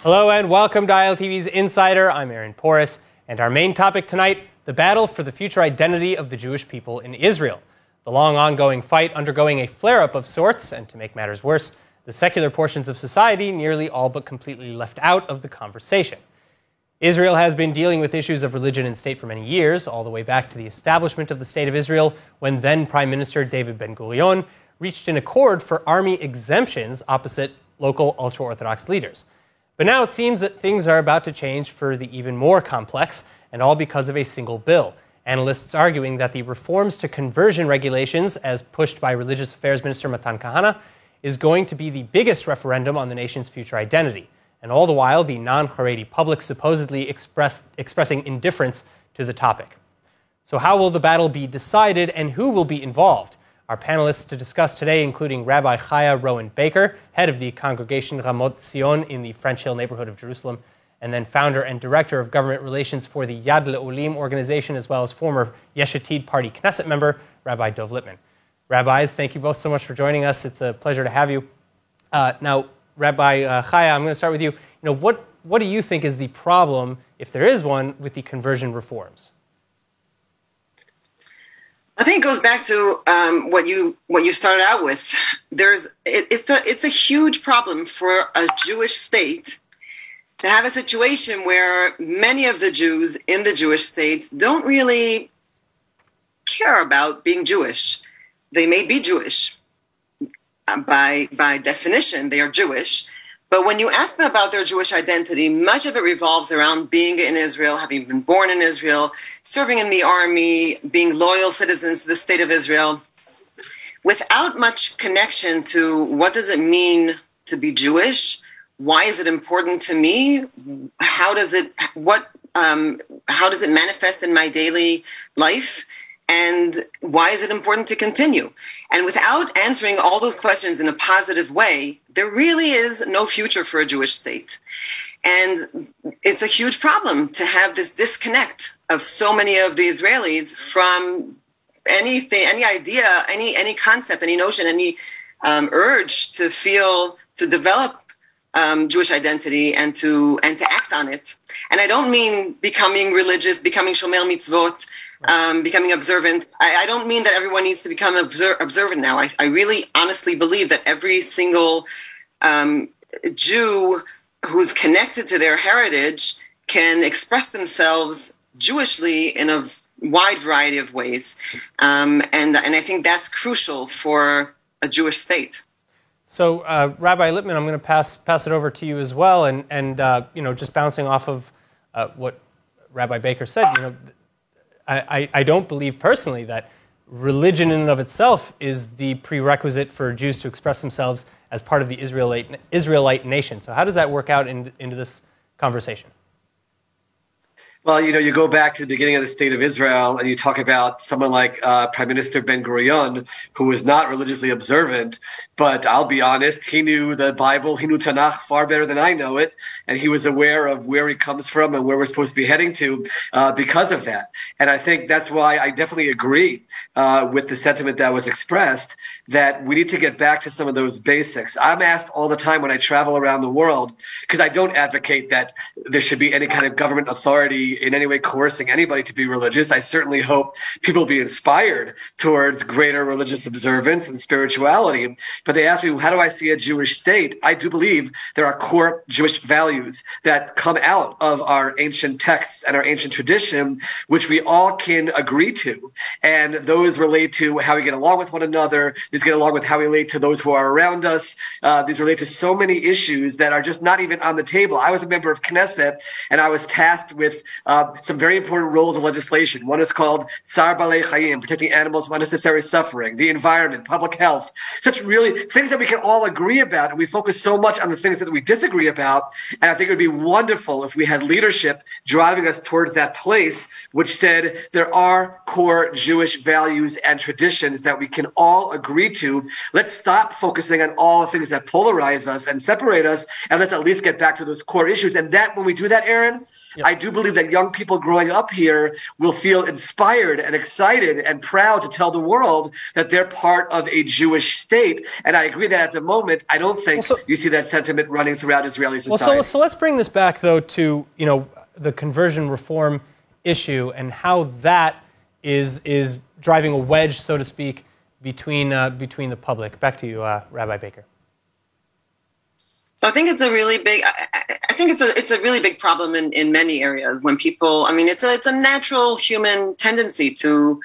Hello and welcome to ILTV's Insider. I'm Aaron Porras, and our main topic tonight, the battle for the future identity of the Jewish people in Israel. The long ongoing fight undergoing a flare-up of sorts, and to make matters worse, the secular portions of society nearly all but completely left out of the conversation. Israel has been dealing with issues of religion and state for many years, all the way back to the establishment of the State of Israel, when then Prime Minister David Ben-Gurion reached an accord for army exemptions opposite local ultra-Orthodox leaders. But now it seems that things are about to change for the even more complex, and all because of a single bill. Analysts arguing that the reforms to conversion regulations, as pushed by Religious Affairs Minister Matan Kahana, is going to be the biggest referendum on the nation's future identity. And all the while, the non-Haredi public supposedly expressing indifference to the topic. So how will the battle be decided, and who will be involved? Our panelists to discuss today, including Rabbi Chaya Rואן bקר, head of the congregation Rmot ציון in the French Hill neighborhood of Jerusalem, and then founder and director of government relations for the Yad Le'olim organization, as well as former Yesh Atid party Knesset member, Rabbi Dov Lippman. Rabbis, thank you both so much for joining us. It's a pleasure to have you. Now, Rabbi Chaya, I'm going to start with you. What do you think is the problem, if there is one, with the conversion reforms? I think it goes back to what you started out with. It's a huge problem for a Jewish state to have a situation where many of the Jews in the Jewish state don't really care about being Jewish. They may be Jewish. By definition, they are Jewish. But when you ask them about their Jewish identity, much of it revolves around being in Israel, having been born in Israel, serving in the army, being loyal citizens to the state of Israel, without much connection to what does it mean to be Jewish? Why is it important to me? How does it manifest in my daily life? And why is it important to continue? And without answering all those questions in a positive way, there really is no future for a Jewish state. And it's a huge problem to have this disconnect of so many of the Israelis from anything, any idea, any concept, any notion, any urge to develop Jewish identity and to act on it. And I don't mean becoming religious, becoming shomer mitzvot, becoming observant. I don't mean that everyone needs to become observant now. I really honestly believe that every single Jew who's connected to their heritage can express themselves Jewishly in a wide variety of ways. And I think that's crucial for a Jewish state. So, Rabbi Lippman, I'm going to pass it over to you as well, and just bouncing off of what Rabbi Bקר said, I don't believe personally that religion in and of itself is the prerequisite for Jews to express themselves as part of the Israelite nation. So how does that work out into this conversation? Well, you go back to the beginning of the State of Israel and you talk about someone like Prime Minister Ben-Gurion, who was not religiously observant, but I'll be honest, he knew the Bible, he knew Tanakh far better than I know it, and he was aware of where he comes from and where we're supposed to be heading to because of that. And I think that's why I definitely agree with the sentiment that was expressed, that we need to get back to some of those basics. I'm asked all the time when I travel around the world, because I don't advocate that there should be any kind of government authority in any way coercing anybody to be religious. I certainly hope people be inspired towards greater religious observance and spirituality. But they ask me, how do I see a Jewish state? I do believe there are core Jewish values that come out of our ancient texts and our ancient tradition, which we all can agree to. And those relate to how we get along with one another. These get along with how we relate to those who are around us. These relate to so many issues that are just not even on the table. I was a member of Knesset, and I was tasked with some very important roles of legislation. One is called Tsar Balei Chayim, protecting animals from unnecessary suffering, the environment, public health, such really things that we can all agree about. And we focus so much on the things that we disagree about. And I think it would be wonderful if we had leadership driving us towards that place, which said there are core Jewish values and traditions that we can all agree to. Let's stop focusing on all the things that polarize us and separate us, and let's at least get back to those core issues. And that, when we do that, Aaron, I do believe that young people growing up here will feel inspired and excited and proud to tell the world that they're part of a Jewish state. And I agree that at the moment, I don't think you see that sentiment running throughout Israeli society. So let's bring this back, though, to the conversion reform issue and how that is driving a wedge, so to speak, between the public. Back to you, Rabbi Baker. So I think it's a really big. I think it's a really big problem in many areas when people. I mean, it's a natural human tendency to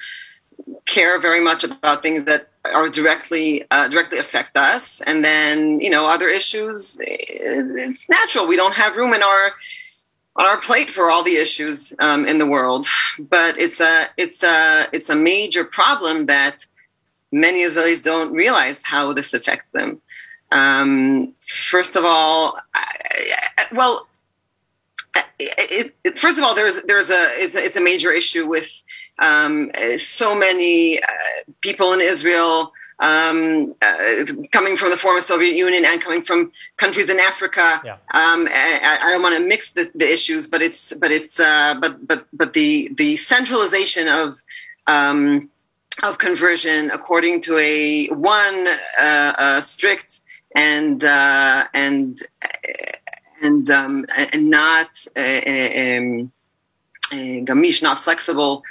care very much about things that are directly affect us, and then other issues. It's natural. We don't have room on our plate for all the issues in the world, but it's a major problem that many Israelis don't realize how this affects them. First of all, it's a major issue with so many people in Israel coming from the former Soviet Union and coming from countries in Africa. Yeah. I don't want to mix the issues, but the centralization of conversion according to a strict and not gamish, not flexible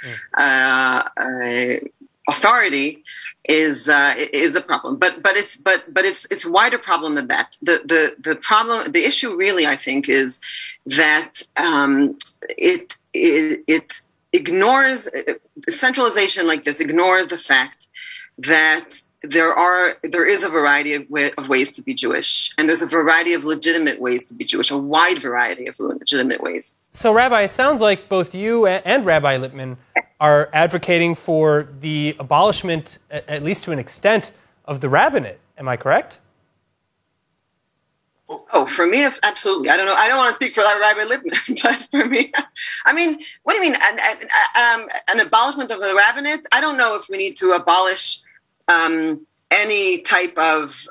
authority is a problem. But it's a wider problem than that. The issue really, I think, is that it ignores centralization like this, ignores the fact that there is a variety of ways to be Jewish, and there's a variety of legitimate ways to be Jewish, a wide variety of legitimate ways. So, Rabbi, it sounds like both you and Rabbi Lippman are advocating for the abolishment, at least to an extent, of the rabbinate. Am I correct? Oh, for me, absolutely. I don't know. I don't want to speak for Rabbi Lippman, but for me, I mean, what do you mean? An abolishment of the rabbinate? I don't know if we need to abolish any type of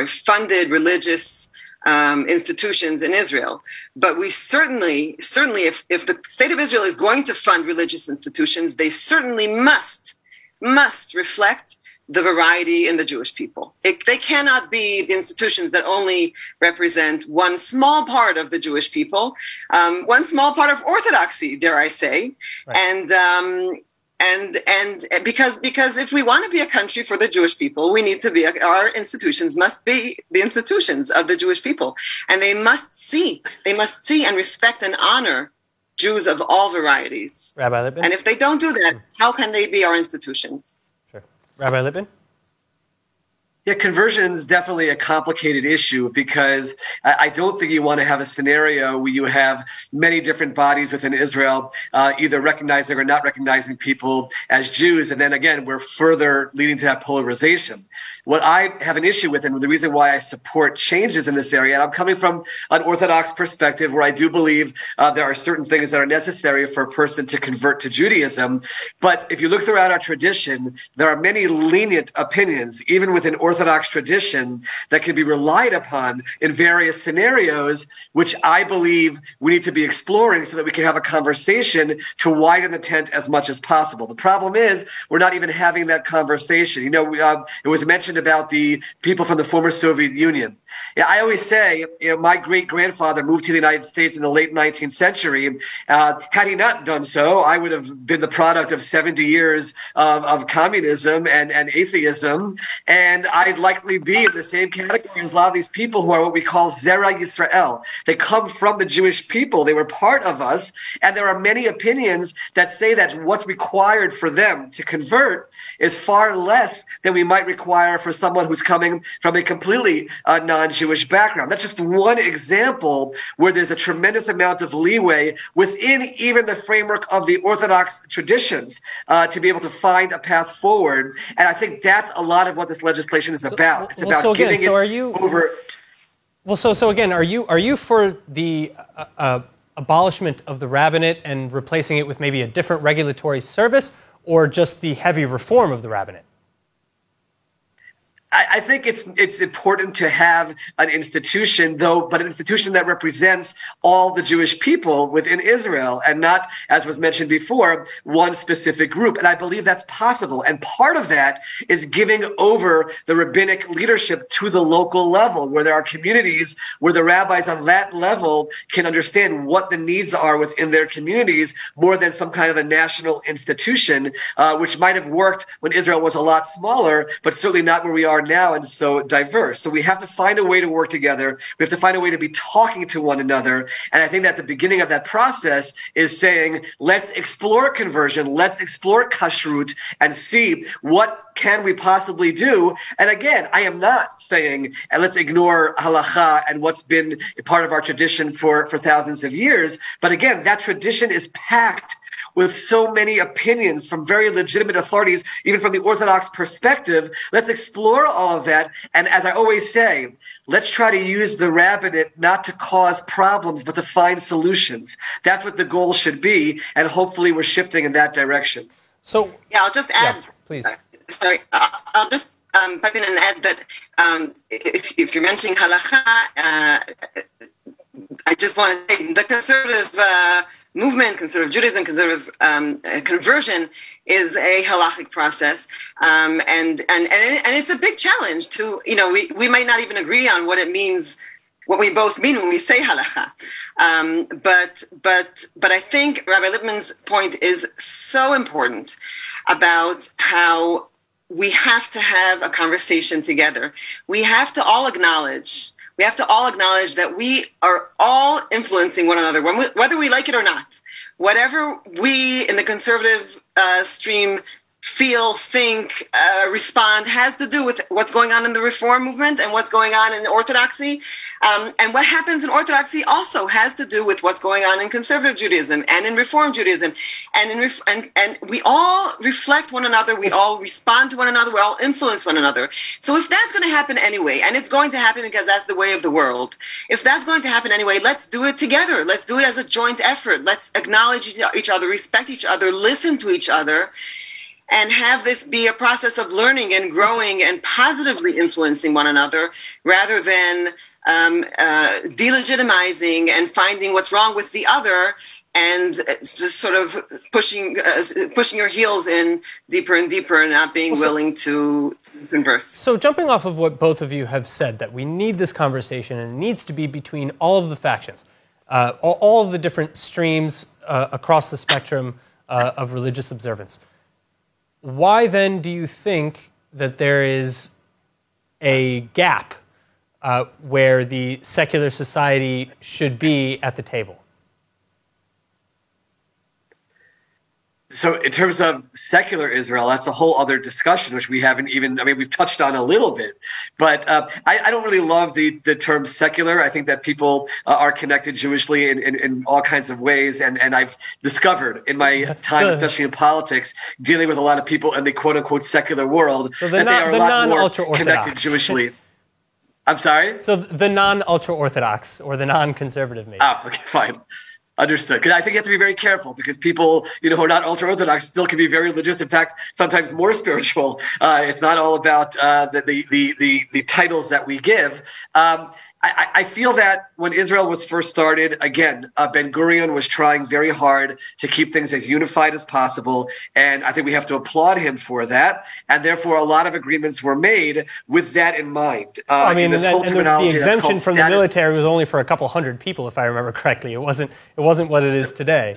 funded religious institutions in Israel. But we certainly, if the state of Israel is going to fund religious institutions, they certainly must reflect the variety in the Jewish people. They cannot be the institutions that only represent one small part of the Jewish people, one small part of orthodoxy, dare I say, right. And because if we want to be a country for the Jewish people, we need to be, our institutions must be the institutions of the Jewish people, and they must see and respect and honor Jews of all varieties. Rabbi Lippman? And if they don't do that, how can they be our institutions? Sure. Rabbi Lippman? Yeah, conversion is definitely a complicated issue because I don't think you want to have a scenario where you have many different bodies within Israel either recognizing or not recognizing people as Jews. And then again, we're further leading to that polarization. What I have an issue with, and the reason why I support changes in this area, and I'm coming from an Orthodox perspective where I do believe there are certain things that are necessary for a person to convert to Judaism. But if you look throughout our tradition, there are many lenient opinions, even within Orthodox tradition, that can be relied upon in various scenarios, which I believe we need to be exploring so that we can have a conversation to widen the tent as much as possible. The problem is we're not even having that conversation. It was mentioned about the people from the former Soviet Union. Yeah, I always say, my great-grandfather moved to the United States in the late 19th century. Had he not done so, I would have been the product of 70 years of communism and atheism, and I'd likely be in the same category as a lot of these people who are what we call Zera Yisrael. They come from the Jewish people. They were part of us, and there are many opinions that say that what's required for them to convert is far less than we might require for someone who's coming from a completely non-Jewish background. That's just one example where there's a tremendous amount of leeway within even the framework of the Orthodox traditions to be able to find a path forward. And I think that's a lot of what this legislation is about. It's about giving it over. Well, so again, are you for the abolishment of the rabbinate and replacing it with maybe a different regulatory service, or just the heavy reform of the rabbinate? I think it's important to have an institution, but an institution that represents all the Jewish people within Israel and not, as was mentioned before, one specific group. And I believe that's possible. And part of that is giving over the rabbinic leadership to the local level, where there are communities where the rabbis on that level can understand what the needs are within their communities more than some kind of a national institution, which might have worked when Israel was a lot smaller, but certainly not where we are now and so diverse. So we have to find a way to work together. We have to find a way to be talking to one another. And I think that the beginning of that process is saying, let's explore conversion, let's explore kashrut, and see what can we possibly do. And again, I am not saying, and let's ignore halacha and what's been part of our tradition for thousands of years. But again, that tradition is packed with so many opinions from very legitimate authorities, even from the Orthodox perspective. Let's explore all of that. And as I always say, let's try to use the rabbinate not to cause problems, but to find solutions. That's what the goal should be. And hopefully we're shifting in that direction. So, yeah, I'll just add. Yeah, please. Sorry, I'll just pipe in and add that if you're mentioning halakha, I just want to say the conservative movement, conservative Judaism, conservative conversion is a halachic process, and it's a big challenge to, we might not even agree on what it means, what we both mean when we say halakha, but I think Rabbi Lippman's point is so important about how we have to have a conversation together. We have to all acknowledge that we are all influencing one another, whether we like it or not. Whatever we in the conservative stream feel, think, respond has to do with what's going on in the Reform movement and what's going on in Orthodoxy. And what happens in Orthodoxy also has to do with what's going on in conservative Judaism and in Reform Judaism. And we all reflect one another, we all respond to one another, we all influence one another. So if that's going to happen anyway, and it's going to happen because that's the way of the world, if that's going to happen anyway, let's do it together. Let's do it as a joint effort. Let's acknowledge each other, respect each other, listen to each other, and have this be a process of learning and growing and positively influencing one another, rather than delegitimizing and finding what's wrong with the other and just sort of pushing your heels in deeper and deeper and not being willing to converse. So jumping off of what both of you have said, that we need this conversation and it needs to be between all of the factions, all of the different streams across the spectrum of religious observance. Why then do you think that there is a gap where the secular society should be at the table? So in terms of secular Israel, that's a whole other discussion, which we haven't even, we've touched on a little bit. But I don't really love the term secular. I think that people are connected Jewishly in all kinds of ways. And I've discovered in my time, especially in politics, dealing with a lot of people in the quote-unquote secular world, that they are a lot more connected Jewishly. I'm sorry? So the non-ultra-Orthodox or the non-conservative, maybe. Oh, okay, fine. Understood. Because I think you have to be very careful, because people, who are not ultra-Orthodox still can be very religious. In fact, sometimes more spiritual. It's not all about the titles that we give. I feel that when Israel was first started, again, Ben-Gurion was trying very hard to keep things as unified as possible, and I think we have to applaud him for that. And therefore, a lot of agreements were made with that in mind. The exemption from the military was only for a couple hundred people, if I remember correctly. It wasn't what it is today.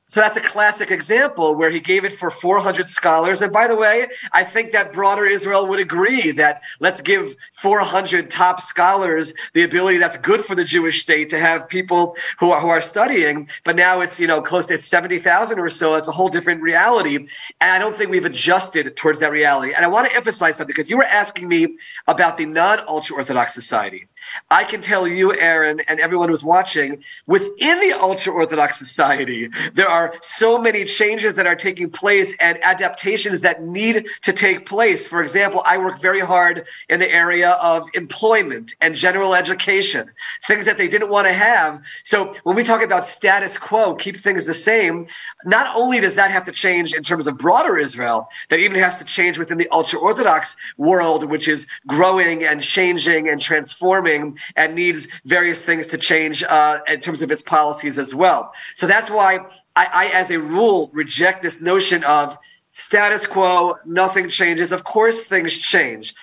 So that's a classic example where he gave it for 400 scholars. And by the way, I think that broader Israel would agree that let's give 400 top scholars the ability that's good for the Jewish state to have people who are studying. But now it's, close to 70,000 or so. It's a whole different reality. And I don't think we've adjusted towards that reality. And I want to emphasize something, because you were asking me about the non-ultra-Orthodox society. I can tell you, Aaron, and everyone who's watching, within the ultra-Orthodox society, there are so many changes that are taking place and adaptations that need to take place. For example, I work very hard in the area of employment and general education, things that they didn't want to have. So when we talk about status quo, keep things the same, not only does that have to change in terms of broader Israel, that even has to change within the ultra-Orthodox world, which is growing and changing and transforming and needs various things to change in terms of its policies as well. So that's why I, as a rule, reject this notion of status quo, nothing changes. Of course, things change.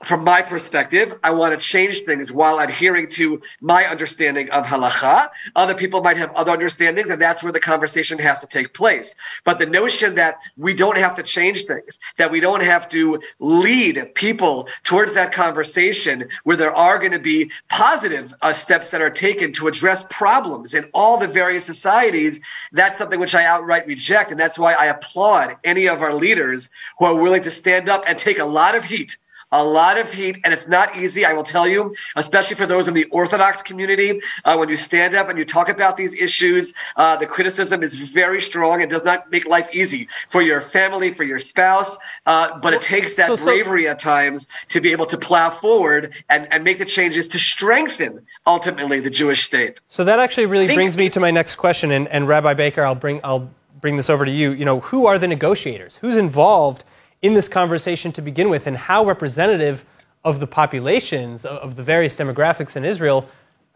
From my perspective, I want to change things while adhering to my understanding of halakha. Other people might have other understandings, and that's where the conversation has to take place. But the notion that we don't have to change things, that we don't have to lead people towards that conversation where there are going to be positive steps that are taken to address problems in all the various societies, that's something which I outright reject. And that's why I applaud any of our leaders who are willing to stand up and take a lot of heat, and it's not easy, I will tell you, especially for those in the Orthodox community. When you stand up and you talk about these issues, the criticism is very strong. It does not make life easy for your family, for your spouse, but it takes that bravery at times to be able to plow forward and make the changes to strengthen, ultimately, the Jewish state. So that actually really brings me to my next question, and Rabbi Baker, I'll bring this over to you. You know, who are the negotiators? Who's involved in this conversation to begin with, and how representative of the populations of the various demographics in Israel,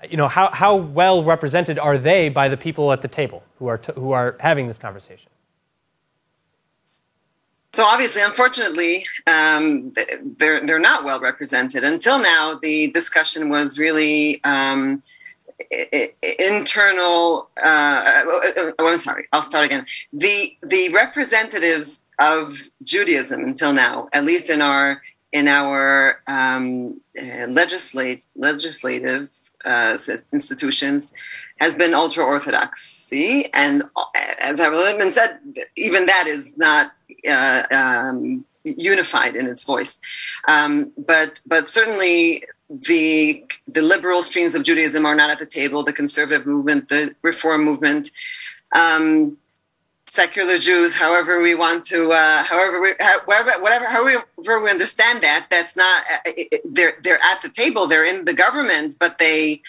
you know, how well represented are they by the people at the table who are having this conversation? So obviously, unfortunately, they're not well represented. Until now, the discussion was really internal. I'm sorry. I'll start again. The representatives of Judaism until now, at least in our legislative institutions, has been ultra-Orthodoxy, and as Rabbi Lippman said, even that is not unified in its voice. But certainly the liberal streams of Judaism are not at the table. The conservative movement, the reform movement, secular Jews, however we want to, however we understand that, that's not. They're at the table. They're in the government, but the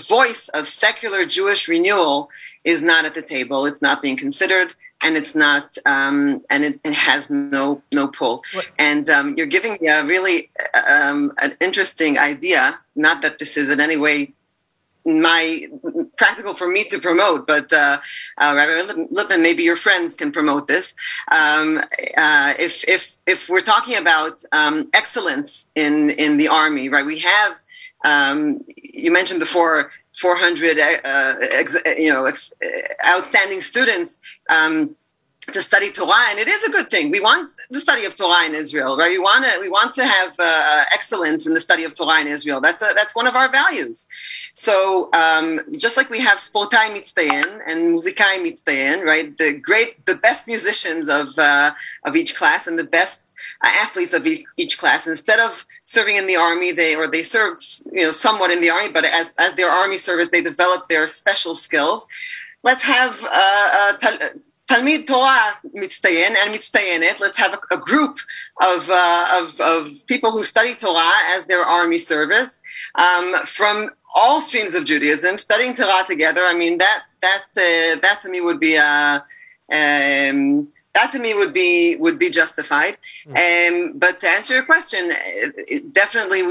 voice of secular Jewish renewal is not at the table. It's not being considered, and it's not, and it has no pull. What? And you're giving me a really an interesting idea. Not that this is in any way practical for me to promote, but Rabbi Lippman, maybe your friends can promote this. If we're talking about excellence in the army, right? We have you mentioned before 400 outstanding students to study Torah, and it is a good thing. We want the study of Torah in Israel, right? We want to have excellence in the study of Torah in Israel. That's one of our values. So just like we have sportai mitztayen and musikai mitztayen, right? The best musicians of each class and the best athletes of each class. Instead of serving in the army, they serve somewhat in the army, but as their army service, they develop their special skills. Let's have Talmid Torah mitztayen and mitztayenet. Let's have a group of people who study Torah as their army service from all streams of Judaism, studying Torah together. I mean, that to me would be would be justified. But to answer your question, definitely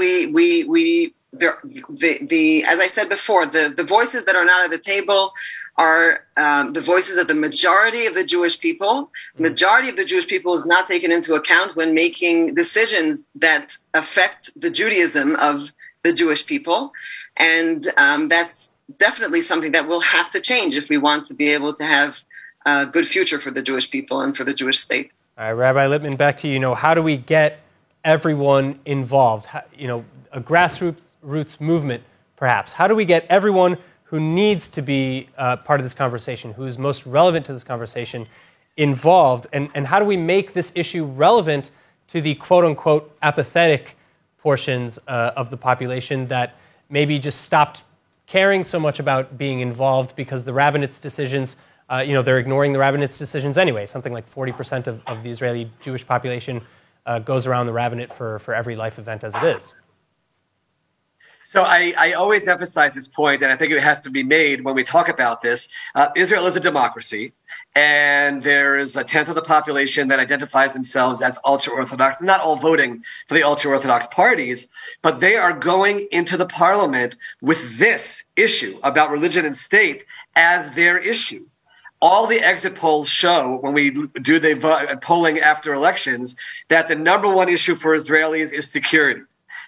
as I said before, the voices that are not at the table are the voices of the majority of the Jewish people. The majority of the Jewish people is not taken into account when making decisions that affect the Judaism of the Jewish people. And that's definitely something that will have to change if we want to be able to have a good future for the Jewish people and for the Jewish state. All right, Rabbi Lippman, back to you. How do we get everyone involved? A grassroots movement, perhaps. How do we get everyone who needs to be part of this conversation, who is most relevant to this conversation, involved? And how do we make this issue relevant to the quote-unquote apathetic portions of the population that maybe just stopped caring so much about being involved because the rabbinate's decisions, they're ignoring the rabbinate's decisions anyway. Something like 40% of the Israeli Jewish population goes around the rabbinate for every life event as it is. So I always emphasize this point, and I think it has to be made when we talk about this. Israel is a democracy, and there is a tenth of the population that identifies themselves as ultra-Orthodox. They're not all voting for the ultra-Orthodox parties, but they are going into the parliament with this issue about religion and state as their issue. All the exit polls show, when we do the polling after elections, that the number one issue for Israelis is security.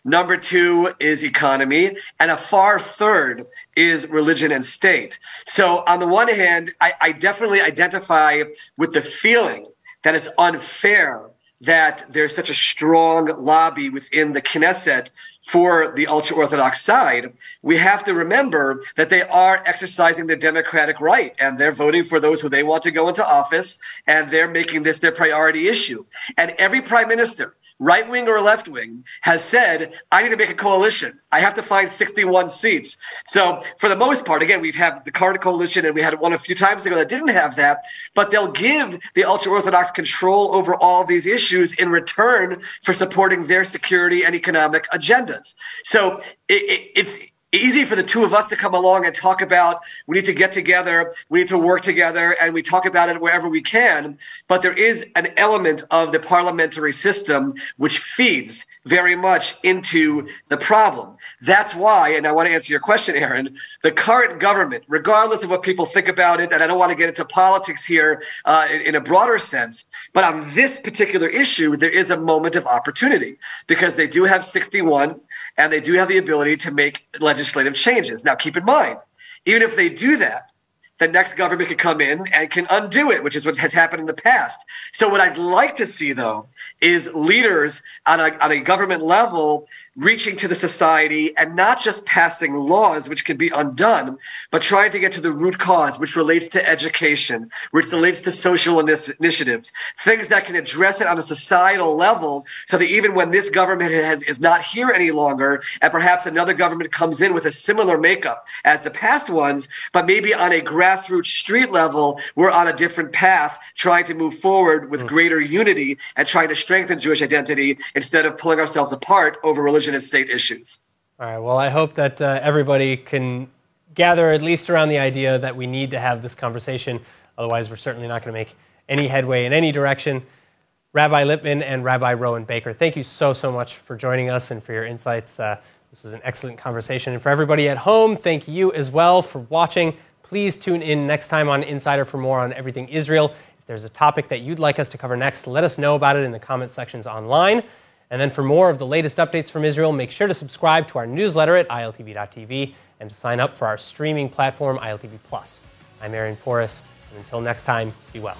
Number two is economy, and a far third is religion and state. So on the one hand, I definitely identify with the feeling that it's unfair that there's such a strong lobby within the Knesset for the ultra-Orthodox side. We have to remember that they are exercising their democratic right, and they're voting for those who they want to go into office, and they're making this their priority issue. And every prime minister, right wing or left wing, has said, I need to make a coalition. I have to find 61 seats. So for the most part, again, we've had the current coalition, and we had one a few times ago that didn't have that, but they'll give the ultra-Orthodox control over all of these issues in return for supporting their security and economic agendas. So it's easy for the two of us to come along and talk about we need to get together, we need to work together, and we talk about it wherever we can. But there is an element of the parliamentary system which feeds very much into the problem. That's why, and I want to answer your question, Aaron, the current government, regardless of what people think about it, and I don't want to get into politics here in a broader sense, but on this particular issue, there is a moment of opportunity because they do have 61 and they do have the ability to make legislative changes. Now, keep in mind, even if they do that, the next government can come in and can undo it, which is what has happened in the past. So what I'd like to see, though, is leaders on a government level reaching to the society and not just passing laws, which can be undone, but trying to get to the root cause, which relates to education, which relates to social initiatives, things that can address it on a societal level so that even when this government is not here any longer, and perhaps another government comes in with a similar makeup as the past ones, but maybe on a grassroots street level, we're on a different path, trying to move forward with greater unity and trying to strengthen Jewish identity instead of pulling ourselves apart over religion and state issues. All right. Well, I hope that everybody can gather at least around the idea that we need to have this conversation. Otherwise, we're certainly not going to make any headway in any direction. Rabbi Lippman and Rabbi Rowan Baker, thank you so much for joining us and for your insights. This was an excellent conversation. And for everybody at home, thank you as well for watching. Please tune in next time on Insider for more on everything Israel. If there's a topic that you'd like us to cover next, let us know about it in the comment sections online. And then for more of the latest updates from Israel, make sure to subscribe to our newsletter at ILTV.tv and to sign up for our streaming platform, ILTV+. I'm Aaron Porras, and until next time, be well.